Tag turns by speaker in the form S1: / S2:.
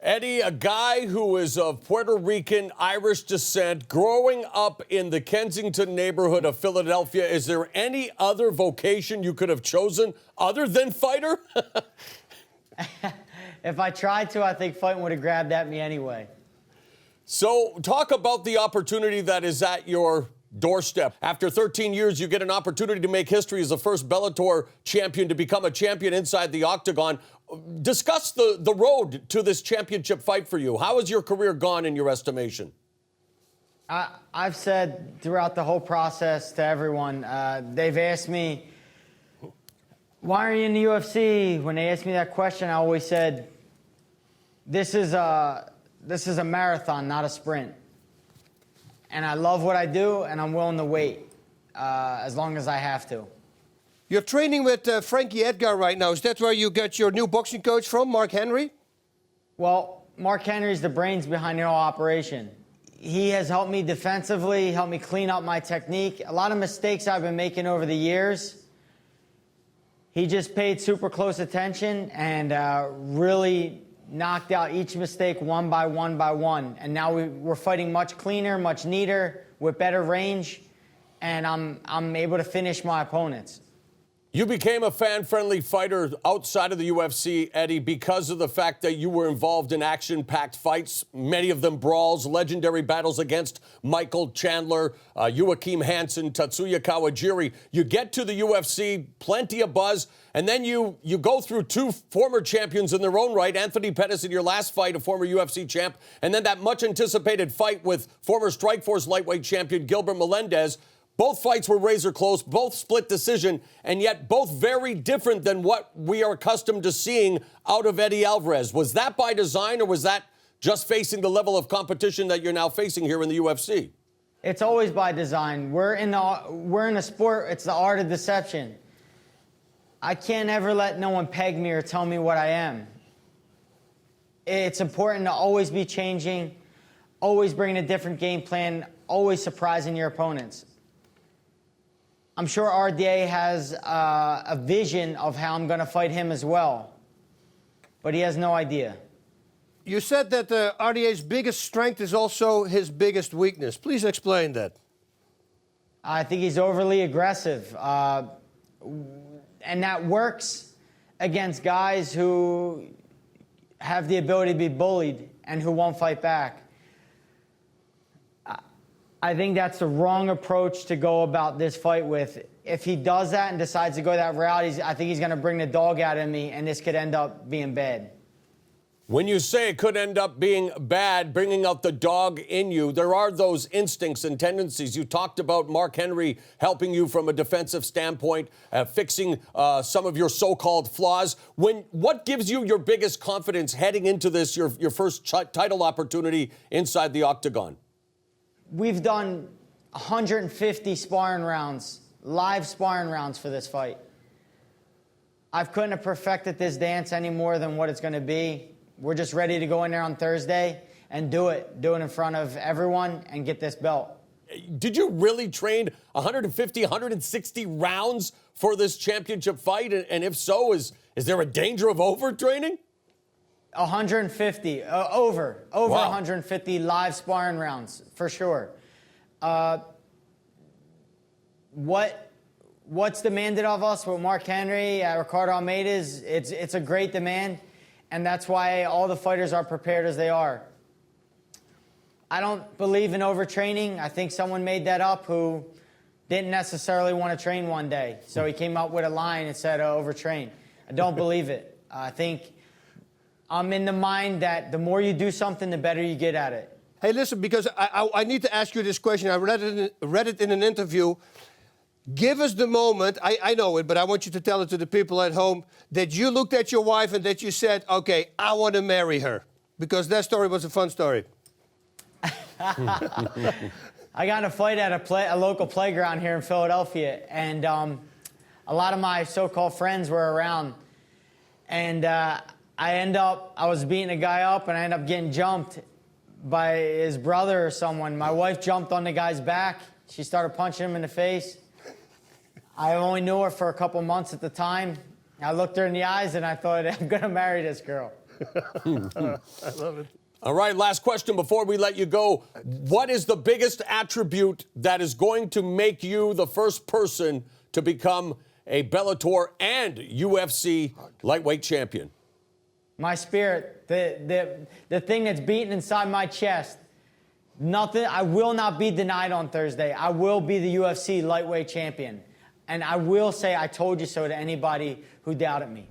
S1: Eddie, a guy who is of Puerto Rican Irish descent, growing up in the Kensington neighborhood of Philadelphia, is there any other vocation you could have chosen other than fighter?
S2: If I tried to, I think fighting would have grabbed at me anyway.
S1: So talk about the opportunity that is at your doorstep. After 13 years, you get an opportunity to make history as the first Bellator champion to become a champion inside the octagon. Discuss the road to this championship fight for you. How has your career gone in your estimation?
S2: I've said throughout the whole process to everyone, they've asked me, why are you in the UFC? When they asked me that question, I always said, this is a marathon, not a sprint. And I love what I do, and I'm willing to wait as long as I have to.
S3: You're training with Frankie Edgar right now. Is that where you got your new boxing coach from, Mark Henry?
S2: Well, Mark Henry's the brains behind the whole operation. He has helped me defensively, helped me clean up my technique. A lot of mistakes I've been making over the years. He just paid super close attention and really knocked out each mistake one by one by one. And now we're fighting much cleaner, much neater, with better range, and I'm able to finish my opponents.
S1: You became a fan-friendly fighter outside of the UFC, Eddie, because of the fact that you were involved in action-packed fights, many of them brawls, legendary battles against Michael Chandler, Joachim Hansen, Tatsuya Kawajiri. You get to the UFC, plenty of buzz, and then you go through two former champions in their own right, Anthony Pettis in your last fight, a former UFC champ, and then that much-anticipated fight with former Strikeforce lightweight champion Gilbert Melendez. Both fights were razor close, both split decision, and yet both very different than what we are accustomed to seeing out of Eddie Alvarez. Was that by design, or was that just facing the level of competition that you're now facing here in the UFC?
S2: It's always by design. We're in a sport, it's the art of deception. I can't ever let no one peg me or tell me what I am. It's important to always be changing, always bringing a different game plan, always surprising your opponents. I'm sure RDA has a vision of how I'm going to fight him as well, but he has no idea.
S3: You said that RDA's biggest strength is also his biggest weakness. Please explain that.
S2: I think he's overly aggressive, and that works against guys who have the ability to be bullied and who won't fight back. I think that's the wrong approach to go about this fight with. If he does that and decides to go that route, I think he's going to bring the dog out of me, and this could end up being bad.
S1: When you say it could end up being bad, bringing out the dog in you, there are those instincts and tendencies. You talked about Mark Henry helping you from a defensive standpoint, fixing some of your so-called flaws. What gives you your biggest confidence heading into this, your first title opportunity inside the octagon?
S2: We've done 150 sparring rounds, live sparring rounds for this fight. I couldn't have perfected this dance any more than what it's going to be. We're just ready to go in there on Thursday and do it in front of everyone and get this belt.
S1: Did you really train 150, 160 rounds for this championship fight? And if so, is there a danger of overtraining?
S2: 150, over wow. 150 live sparring rounds, for sure. What's demanded of us with Mark Henry, Ricardo Almeida, it's a great demand, and that's why all the fighters are prepared as they are. I don't believe in overtraining. I think someone made that up who didn't necessarily want to train one day, so he came up with a line and said overtrain. I don't believe it. I think I'm in the mind that the more you do something, the better you get at it.
S3: Hey, listen, because I need to ask you this question. I read it in an interview. Give us the moment, I know it, but I want you to tell it to the people at home, that you looked at your wife and that you said, okay, I want to marry her. Because that story was a fun story.
S2: I got in a fight at a local playground here in Philadelphia, and a lot of my so-called friends were around. And I was beating a guy up, and I ended up getting jumped by his brother or someone. My wife jumped on the guy's back. She started punching him in the face. I only knew her for a couple months at the time. I looked her in the eyes, and I thought, I'm going to marry this girl.
S3: I love it.
S1: All right, last question before we let you go. What is the biggest attribute that is going to make you the first person to become a Bellator and UFC lightweight champion?
S2: My spirit, the thing that's beating inside my chest. Nothing. I will not be denied on Thursday. I will be the UFC lightweight champion. And I will say I told you so to anybody who doubted me.